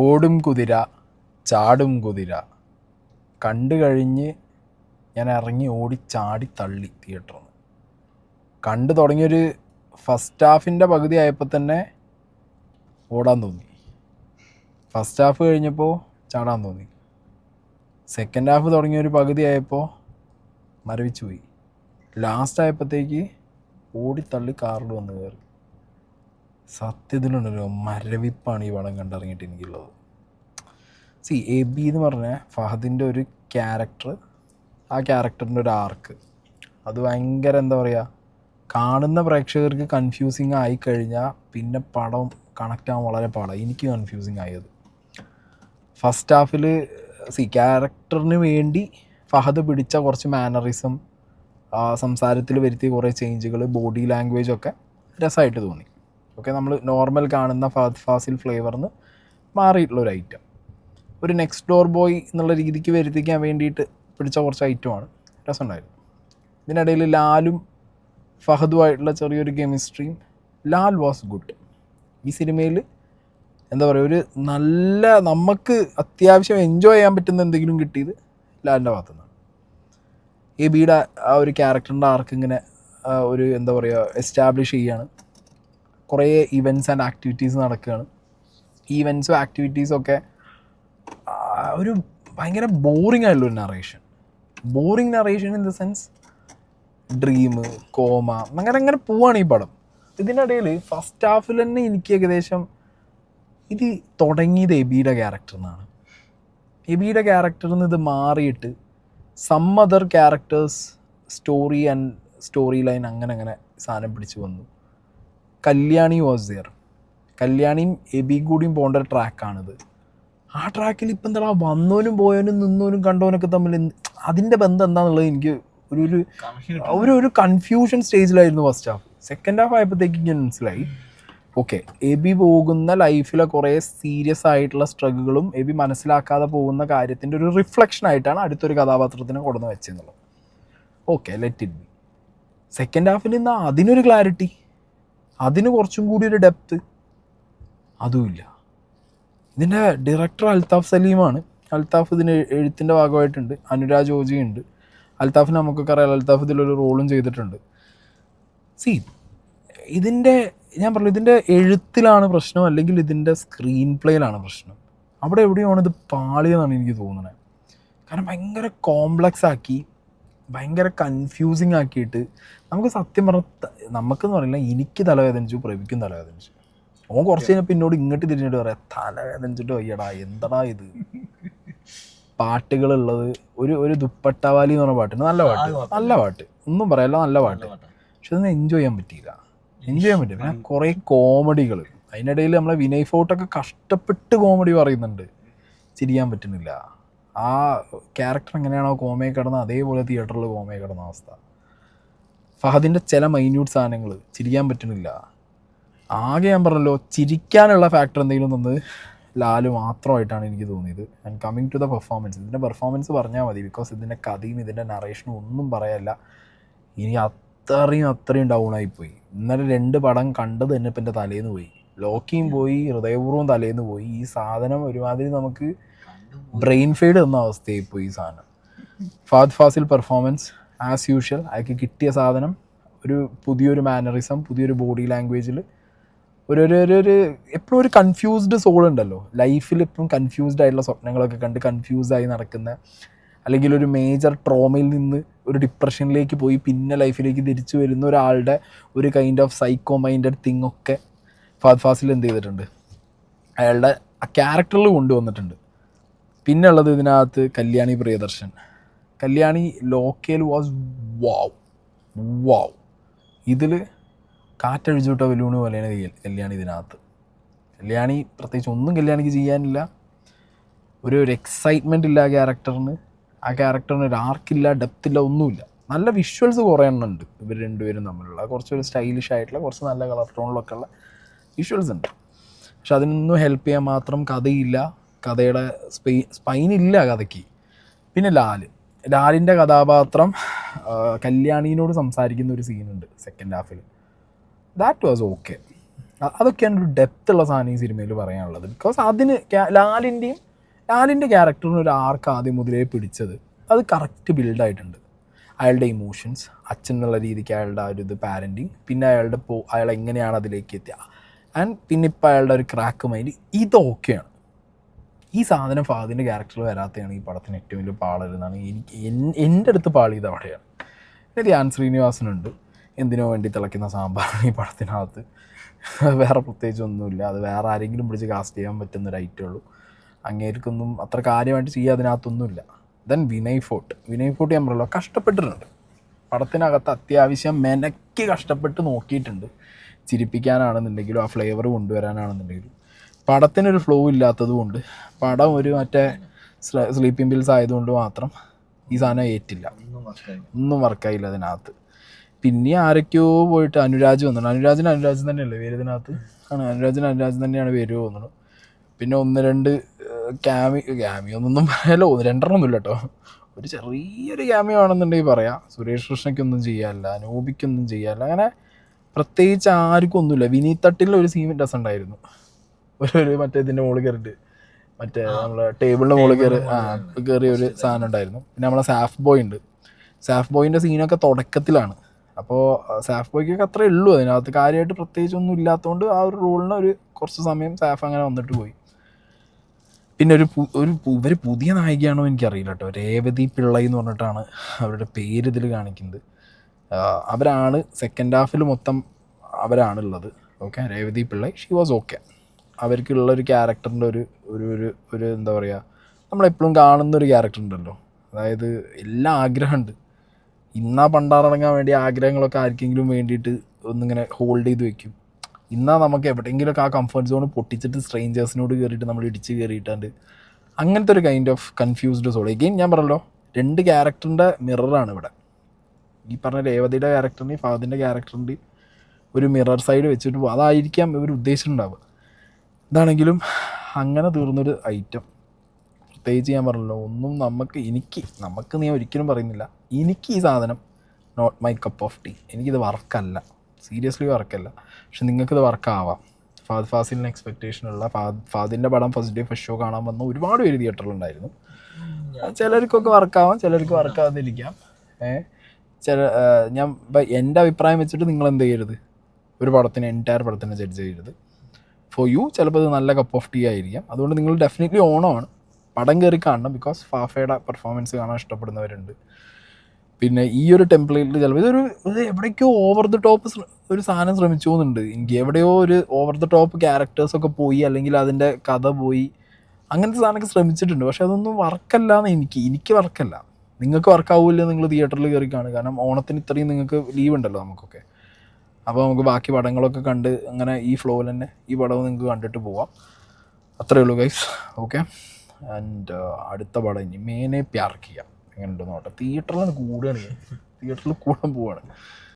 ഓടും കുതിര ചാടും കുതിര കണ്ടു കഴിഞ്ഞ് ഞാൻ ഇറങ്ങി ഓടി ചാടി തള്ളി തിയേറ്ററിൽ നിന്ന്. കണ്ടു തുടങ്ങിയൊരു ഫസ്റ്റ് ഹാഫിൻ്റെ പകുതി ആയപ്പോൾ തന്നെ ഓടാൻ തോന്നി. ഫസ്റ്റ് ഹാഫ് കഴിഞ്ഞപ്പോൾ ചാടാൻ തോന്നി. സെക്കൻഡ് ഹാഫ് തുടങ്ങിയൊരു പകുതി ആയപ്പോൾ മരവിച്ചു പോയി. ലാസ്റ്റ് ആയപ്പോഴത്തേക്ക് ഓടിത്തള്ളി കാറിൽ വന്ന് കയറി. സത്യത്തിലുണ്ടല്ലോ മരവിപ്പാണ് ഈ പടം കണ്ടിറങ്ങിയിട്ട് എനിക്കുള്ളത്. എബി എന്ന് പറഞ്ഞ ഫഹദിൻ്റെ ഒരു ക്യാരക്ടർ, ആ ക്യാരക്ടറിൻ്റെ ഒരു ആർക്ക്, അത് ഭയങ്കര എന്താ പറയുക, കാണുന്ന പ്രേക്ഷകർക്ക് കൺഫ്യൂസിങ് ആയിക്കഴിഞ്ഞാൽ പിന്നെ പടം കണക്റ്റ് ആവാൻ വളരെ പാടാണ്. എനിക്ക് കൺഫ്യൂസിങ് ആയത് ഫസ്റ്റ് ഹാഫിൽ. ക്യാരക്ടറിന് വേണ്ടി ഫഹദ് പിടിച്ച കുറച്ച് മാനറിസം, സംസാരത്തിൽ വരുത്തിയ കുറേ ചേഞ്ചുകൾ, ബോഡി ലാംഗ്വേജൊക്കെ രസമായിട്ട് തോന്നി. ഓക്കെ, നമ്മൾ നോർമൽ കാണുന്ന ഫഹദ് ഫാസിൽ ഫ്ലേവറിന് മാറിയിട്ടുള്ളൊരു ഐറ്റം, ഒരു നെക്സ്റ്റ് ഡോർ ബോയ് എന്നുള്ള രീതിക്ക് വരുത്തിക്കാൻ വേണ്ടിയിട്ട് പിടിച്ച കുറച്ച് ഐറ്റമാണ്. രസമുണ്ടായിരുന്നു. ഇതിനിടയിൽ ലാലും ഫഹദുമായിട്ടുള്ള ചെറിയൊരു കെമിസ്ട്രിയും. Lal was good. ഈ സിനിമയിൽ എന്താ പറയുക, ഒരു നല്ല നമുക്ക് അത്യാവശ്യം എൻജോയ് ചെയ്യാൻ പറ്റുന്ന എന്തെങ്കിലും കിട്ടിയത് ലാലിൻ്റെ ഭാഗത്തു നിന്നാണ്. എബിയുടെ ആ ഒരു ക്യാരക്ടറിൻ്റെ ആർക്ക് ഇങ്ങനെ ഒരു എന്താ പറയുക എസ്റ്റാബ്ലിഷ് ചെയ്യുകയാണ്. കുറേ ഇവൻറ്റ്സ് ആൻഡ് ആക്ടിവിറ്റീസ് നടക്കുകയാണ്. ഈവൻറ്റ്സും ആക്ടിവിറ്റീസൊക്കെ ഒരു ഭയങ്കര ബോറിംഗ് ആയിട്ടുള്ളൊരു narration. Boring narration in the sense dream, comma, അങ്ങനെ പോവാണ് ഈ പടം. ഇതിനിടയിൽ ഫസ്റ്റ് ഹാഫിൽ തന്നെ എനിക്ക് ഏകദേശം ഇത് തുടങ്ങിയത് എബിയുടെ ക്യാരക്ടറിനാണ്. എബിയുടെ ക്യാരക്ടറിൽ നിന്ന് ഇത് മാറിയിട്ട് some other characters story and story line അങ്ങനെ സാധനം പിടിച്ചു വന്നു. Kalyani was there. കല്യാണിയും എബി കൂടിയും പോകേണ്ട ഒരു ട്രാക്കാണിത്. ആ ട്രാക്കിൽ ഇപ്പം എന്താ വന്നവനും പോയവനും നിന്നവനും കണ്ടവനൊക്കെ തമ്മിൽ അതിൻ്റെ ബന്ധം എന്താണെന്നുള്ളത് എനിക്ക് ഒരു കൺഫ്യൂഷൻ സ്റ്റേജിലായിരുന്നു ഫസ്റ്റ് ഹാഫ്. സെക്കൻഡ് ഹാഫ് ആയപ്പോഴത്തേക്ക് ഞാൻ മനസ്സിലായി, ഓക്കെ, എബി പോകുന്ന ലൈഫിലെ കുറേ സീരിയസ് ആയിട്ടുള്ള സ്ട്രഗിളും എബി മനസ്സിലാക്കാതെ പോകുന്ന കാര്യത്തിൻ്റെ ഒരു റിഫ്ലക്ഷൻ ആയിട്ടാണ് അടുത്തൊരു കഥാപാത്രത്തിനെ കൊണ്ടുവന്ന് വെച്ചെന്നുള്ളത്. Okay, let it be. Second ഹാഫിൽ നിന്ന് അതിനൊരു ക്ലാരിറ്റി, അതിന് കുറച്ചും കൂടി ഒരു ഡെപ്ത് അതുമില്ല. ഇതിൻ്റെ ഡയറക്ടർ അൽത്താഫ് സലീമാണ്. അൽത്താഫ് ഇതിന് എഴുത്തിൻ്റെ ഭാഗമായിട്ടുണ്ട്. അനുരാജ് ഓജിയുണ്ട്. അൽത്താഫിന് നമുക്കൊക്കെ അറിയാം, അൽത്താഫ് ഇതിലൊരു റോളും ചെയ്തിട്ടുണ്ട്. ഇതിൻ്റെ ഞാൻ പറഞ്ഞു, ഇതിൻ്റെ എഴുത്തിലാണ് പ്രശ്നം, അല്ലെങ്കിൽ ഇതിൻ്റെ സ്ക്രീൻ പ്ലേയിലാണ് പ്രശ്നം. അവിടെ എവിടെയാണ് ഇത് പാളിയെന്നാണ് എനിക്ക് തോന്നുന്നത്. കാരണം ഭയങ്കര കോംപ്ലക്സ് ആക്കി, ഭയങ്കര കൺഫ്യൂസിങ് ആക്കിയിട്ട് നമുക്ക് സത്യം പറഞ്ഞ നമുക്കെന്ന് പറയില്ല, എനിക്ക് തലവേദനിച്ചു, പ്രവിക്കും തലവേദനിച്ചു. ഓൻ കുറച്ച് കഴിഞ്ഞപ്പോൾ എന്നോട് ഇങ്ങോട്ട് തിരിഞ്ഞിട്ട് പറയാം, തലവേദനിച്ചിട്ട് വയ്യടാ, എന്താടാ ഇത്. പാട്ടുകളുള്ളത് ഒരു ദുപ്പട്ടവാലി എന്ന് പറഞ്ഞ പാട്ടുണ്ട്, നല്ല പാട്ട് ഒന്നും പറയല്ല, നല്ല പാട്ട്. പക്ഷെ അതൊന്നും എൻജോയ് ചെയ്യാൻ പറ്റിയില്ല. പിന്നെ കുറേ കോമഡികൾ അതിനിടയിൽ. നമ്മളെ വിനയ് ഫോർട്ടൊക്കെ കഷ്ടപ്പെട്ട് കോമഡി പറയുന്നുണ്ട്, ചിരിക്കാൻ പറ്റുന്നില്ല. ആ ക്യാരക്ടർ എങ്ങനെയാണോ കോമയെ കിടന്നത് അതേപോലെ തിയേറ്ററിൽ കോമയെ കിടന്ന അവസ്ഥ. ഫഹദിൻ്റെ ചില മൈന്യൂട്ട് സാധനങ്ങൾ ചിരിക്കാൻ പറ്റുന്നില്ല. ആകെ ഞാൻ പറഞ്ഞല്ലോ, ചിരിക്കാനുള്ള ഫാക്ടർ എന്തെങ്കിലും തന്നത് ലാല് മാത്രമായിട്ടാണ് എനിക്ക് തോന്നിയത്. And coming to the performance, ഇതിൻ്റെ പെർഫോമൻസ് പറഞ്ഞാൽ മതി. ബിക്കോസ് ഇതിൻ്റെ കഥയും ഇതിൻ്റെ നറേഷനും ഒന്നും പറയാനില്ല. ഇനി അത്രയും ഡൗൺ ആയിപ്പോയി. ഇന്നലെ 2 പടം കണ്ടത് തന്നെ ഇപ്പം എൻ്റെ തലേന്ന് പോയി. ലോക്കിയും പോയി, ഹൃദയപൂർവ്വം തലേന്ന് പോയി. ഈ സാധനം ഒരുമാതിരി നമുക്ക് ബ്രെയിൻ ഫെയ്ഡ് തന്ന അവസ്ഥയായി പോയി ഈ സാധനം. Fahadh Faasil performance as usual. അയാൾക്ക് കിട്ടിയ സാധനം ഒരു പുതിയൊരു മാനറിസം, പുതിയൊരു ബോഡി ലാംഗ്വേജിൽ ഒരു എപ്പോഴും ഒരു കൺഫ്യൂസ്ഡ് സോൾ ഉണ്ടല്ലോ ലൈഫിൽ. എപ്പോഴും കൺഫ്യൂസ്ഡ് ആയിട്ടുള്ള സ്വപ്നങ്ങളൊക്കെ കണ്ട് കൺഫ്യൂസ്ഡായി നടക്കുന്ന, അല്ലെങ്കിൽ ഒരു മേജർ ട്രോമയിൽ നിന്ന് ഒരു ഡിപ്രഷനിലേക്ക് പോയി പിന്നെ ലൈഫിലേക്ക് തിരിച്ചു വരുന്ന ഒരാളുടെ ഒരു kind of psycho minded thing ഒക്കെ ഫഹദ് ഫാസിൽ എന്ത് ചെയ്തിട്ടുണ്ട്, അയാളുടെ ആ ക്യാരക്ടറിൽ കൊണ്ടുവന്നിട്ടുണ്ട്. പിന്നെ ഉള്ളത് ഇതിനകത്ത് കല്യാണി പ്രിയദർശൻ. കല്യാണി ലോക്കേൽ വാസ് വാവ്. ഇതിൽ കാറ്റഴിച്ചുവിട്ട ബലൂണ് പോലെയാണ് കല്യാണി ഇതിനകത്ത്. കല്യാണി പ്രത്യേകിച്ച് ഒന്നും കല്യാണിക്ക് ചെയ്യാനില്ല. ഒരു എക്സൈറ്റ്മെൻ്റ് ഇല്ല ആ ക്യാരക്ടറിന്. ആ ക്യാരക്ടറിന് ഒരു ആർക്കില്ല, ഡെപ്തില്ല, ഒന്നുമില്ല. നല്ല വിഷ്വൽസ് കുറേ എണ്ണം ഉണ്ട് ഇവർ രണ്ടുപേരും തമ്മിലുള്ള. കുറച്ചൊരു സ്റ്റൈലിഷ് ആയിട്ടുള്ള, കുറച്ച് നല്ല കളർ ടോണിലൊക്കെ ഉള്ള വിഷ്വൽസ് ഉണ്ട്. പക്ഷെ അതിനൊന്നും ഹെൽപ്പ് ചെയ്യാൻ മാത്രം കഥയില്ല, കഥയുടെ സ്പൈനില്ല കഥയ്ക്ക്. പിന്നെ ലാലിൻ്റെ കഥാപാത്രം കല്യാണീനോട് സംസാരിക്കുന്ന ഒരു സീനുണ്ട് second Hafil. That was okay. അതൊക്കെയാണ് ഒരു ഡെപ്ത് ഉള്ള സാധനം ഈ സിനിമയിൽ പറയാനുള്ളത്. ബിക്കോസ് അതിന് ലാലിൻ്റെ ക്യാരക്ടറിന് ഒരു ആർക്ക് ആദ്യം മുതലേ പിടിച്ചത് അത് കറക്റ്റ് ബിൽഡായിട്ടുണ്ട്. അയാളുടെ ഇമോഷൻസ്, അച്ഛൻ എന്നുള്ള രീതിക്ക് അയാളുടെ ആ ഒരു ഇത് പാരൻറ്റിങ്, പിന്നെ അയാൾ എങ്ങനെയാണ് അതിലേക്ക് എത്തിയ, ആൻഡ് പിന്നെ ഇപ്പോൾ അയാളുടെ ഒരു ക്രാക്ക് മൈൻഡ്, ഇതൊക്കെയാണ്. ഈ സാധനം ഫഹദിൻ്റെ ക്യാരക്ടറിൽ വരാത്തതാണ് ഈ പടത്തിന് ഏറ്റവും വലിയ പാളരുന്നാണ് എൻ്റെ അടുത്ത് പാളിയത് അവിടെയാണ്. പിന്നെ ധ്യാൻ ശ്രീനിവാസനുണ്ട്, എന്തിനോ വേണ്ടി തിളയ്ക്കുന്ന സാമ്പാറാണ് ഈ പടത്തിനകത്ത്. വേറെ പ്രത്യേകിച്ച് ഒന്നുമില്ല. അത് വേറെ ആരെങ്കിലും പിടിച്ച് കാസ്റ്റ് ചെയ്യാൻ പറ്റുന്നൊരു ഐറ്റമേ ഉള്ളൂ. അങ്ങേർക്കൊന്നും അത്ര കാര്യമായിട്ട് ചെയ്യാൻ അതിനകത്തൊന്നുമില്ല. ദെൻ വിനയ് ഫോർട്ട് ഞാൻ പറയല്ലോ കഷ്ടപ്പെട്ടിട്ടുണ്ട് പടത്തിനകത്ത്, അത്യാവശ്യം മെനക്ക് കഷ്ടപ്പെട്ട് നോക്കിയിട്ടുണ്ട്. ചിരിപ്പിക്കാനാണെന്നുണ്ടെങ്കിലും ആ ഫ്ലേവർ കൊണ്ടുവരാനാണെന്നുണ്ടെങ്കിലും. പടത്തിനൊരു ഫ്ലോ ഇല്ലാത്തത് കൊണ്ട്, പടം ഒരു മറ്റേ സ്ലീപ്പിംഗ് പിൽസ് ആയതുകൊണ്ട് മാത്രം ഈ സാധനം ഏറ്റില്ല, ഒന്നും വർക്കായില്ല അതിനകത്ത്. പിന്നെ ആരൊക്കെയോ പോയിട്ട് അനുരാജ് വന്നിട്ടുണ്ട്. അനുരാജ് തന്നെയല്ലേ പേര് ഇതിനകത്ത്? ആണ്, അനുരാജ് തന്നെയാണ് പേര് തോന്നുന്നത്. പിന്നെ ഒന്ന് രണ്ട് ക്യാമിയോ ഒന്നും പറയാലോ, രണ്ടെണ്ണമൊന്നുമില്ല കേട്ടോ. ഒരു ചെറിയൊരു ക്യാമിയോ ആണെന്നുണ്ടെങ്കിൽ പറയാം. സുരേഷ് കൃഷ്ണയ്ക്കൊന്നും ചെയ്യാനില്ല, അനൂപിക്കൊന്നും ചെയ്യാനില്ല, അങ്ങനെ പ്രത്യേകിച്ച് ആർക്കും ഒന്നുമില്ല. വിനീത് തട്ടിൽ ഒരു സീൻ രസമുണ്ടായിരുന്നു. ഒരു മറ്റേ ഇതിൻ്റെ മുകളിൽ കയറിയിട്ട്, മറ്റേ നമ്മളെ ടേബിളിൻ്റെ മുകളിൽ കയറിയ ഒരു സാധനം ഉണ്ടായിരുന്നു. പിന്നെ നമ്മളെ സാഫ് ബോയിൻ്റെ സീനൊക്കെ തുടക്കത്തിലാണ്. അപ്പോൾ സാഫ് ബോയ്ക്കൊക്കെ അത്രേ ഉള്ളൂ അതിനകത്ത്, കാര്യമായിട്ട് പ്രത്യേകിച്ചൊന്നും ഇല്ലാത്തതുകൊണ്ട് ആ ഒരു റോളിന് കുറച്ച് സമയം സാഫ് അങ്ങനെ വന്നിട്ട് പോയി. പിന്നെ ഇവർ പുതിയ നായികയാണോ എനിക്കറിയില്ല കേട്ടോ, രേവതി പിള്ളൈ എന്ന് പറഞ്ഞിട്ടാണ് അവരുടെ പേര് ഇതിൽ കാണിക്കുന്നത്. അവരാണ് സെക്കൻഡ് ഹാഫിൽ മൊത്തം അവരാണുള്ളത്. Okay, Revathi Pillai, she was okay. അവർക്കുള്ളൊരു ക്യാരക്ടറിൻ്റെ ഒരു എന്താ പറയുക, നമ്മളെപ്പോഴും കാണുന്നൊരു ക്യാരക്ടർ ഉണ്ടല്ലോ, അതായത് എല്ലാ ആഗ്രഹമുണ്ട്. ഇന്നാ പണ്ടാറടങ്ങാൻ വേണ്ടി ആഗ്രഹങ്ങളൊക്കെ ആർക്കെങ്കിലും വേണ്ടിയിട്ട് ഒന്നിങ്ങനെ ഹോൾഡ് ചെയ്ത് വെക്കും. ഇന്നാ നമുക്ക് എവിടെയെങ്കിലുമൊക്കെ ആ കംഫർട്ട് സോൺ പൊട്ടിച്ചിട്ട് സ്ട്രേഞ്ചേഴ്സിനോട് കയറിയിട്ട് നമ്മൾ ഇടിച്ച് കയറിയിട്ടുണ്ട്. അങ്ങനത്തെ ഒരു kind of confused soul. Again ഞാൻ പറഞ്ഞല്ലോ, രണ്ട് ക്യാരക്ടറിൻ്റെ മിററാണ് ഇവിടെ. ഈ പറഞ്ഞ രേവതിയുടെ ക്യാരക്ടറിൻ്റെയും ഫഹദിൻ്റെ ക്യാരക്ടറിൻ്റെയും ഒരു മിറർ സൈഡ് വെച്ചിട്ട് പോകും. അതായിരിക്കാം ഇവർ ഉദ്ദേശിച്ചിട്ടുണ്ടാവുക. ഇതാണെങ്കിലും അങ്ങനെ തീർന്നൊരു ഐറ്റം. പ്രത്യേകിച്ച് ഞാൻ പറഞ്ഞല്ലോ, ഒന്നും നമുക്ക് നീ ഒരിക്കലും പറയുന്നില്ല, എനിക്ക് ഈ സാധനം not my cup of tea. എനിക്കിത് വർക്കല്ല, സീരിയസ്ലി വർക്കല്ല. പക്ഷെ നിങ്ങൾക്കിത് വർക്കാവാം. ഫഹദ് ഫാസിലിന് എക്സ്പെക്റ്റേഷനുള്ള ഫഹദിൻ്റെ പടം ഫസ്റ്റ് ഡേ ഫസ്റ്റ് ഷോ കാണാൻ വന്ന ഒരുപാട് പേര് തിയേറ്ററിലുണ്ടായിരുന്നു. ചിലർക്കൊക്കെ വർക്കാവാം, ചിലർക്ക് വർക്കാവാതിരിക്കാം. ഞാൻ എൻ്റെ അഭിപ്രായം വെച്ചിട്ട് നിങ്ങൾ എന്ത് ചെയ്യരുത്, ഒരു എൻറ്റയർ പടത്തിനെ ജഡ്ജ് ചെയ്യരുത്. ഫോർ യു ചിലപ്പോൾ ഇത് നല്ല കപ്പ് ഓഫ് ടീ ആയിരിക്കാം. അതുകൊണ്ട് നിങ്ങൾ ഡെഫിനറ്റ്ലി ഓണമാണ്, പടം കയറി കാണണം. ബിക്കോസ് ഫാഫയുടെ പെർഫോമൻസ് കാണാൻ ഇഷ്ടപ്പെടുന്നവരുണ്ട്. പിന്നെ ഈ ഒരു ടെംപ്ലേറ്റിൽ ചിലപ്പോൾ ഇത് എവിടേക്കോ ഓവർ ദ ടോപ്പ് ഒരു സാധനം ശ്രമിച്ചു പോകുന്നുണ്ട്. എനിക്ക് എവിടെയോ ഒരു ഓവർ ദ ടോപ്പ് ക്യാരക്ടേഴ്സൊക്കെ പോയി, അല്ലെങ്കിൽ അതിൻ്റെ കഥ പോയി, അങ്ങനത്തെ സാധനമൊക്കെ ശ്രമിച്ചിട്ടുണ്ട്. പക്ഷെ അതൊന്നും വർക്കല്ലാന്ന് എനിക്ക് വർക്കല്ല. നിങ്ങൾക്ക് വർക്കാവില്ല, നിങ്ങൾ തിയേറ്ററിൽ കയറി കാണുക. കാരണം ഓണത്തിന് ഇത്രയും നിങ്ങൾക്ക് ലീവ് ഉണ്ടല്ലോ നമുക്കൊക്കെ. അപ്പോൾ നമുക്ക് ബാക്കി പടങ്ങളൊക്കെ കണ്ട് അങ്ങനെ ഈ ഫ്ലോയിൽ തന്നെ ഈ പടവും നിങ്ങൾക്ക് കണ്ടിട്ട് പോവാം. അത്രയേ ഉള്ളൂ ഗൈസ്. ഓക്കെ, ആൻഡ് അടുത്ത പടം ഇനി മേനെ പ്യാർ കിയ എങ്ങനെ ഉണ്ടെന്ന് നോട്ടെ. തിയേറ്ററിൽ കൂടാണ്, തിയേറ്ററിൽ കൂടാൻ പോവാണ്.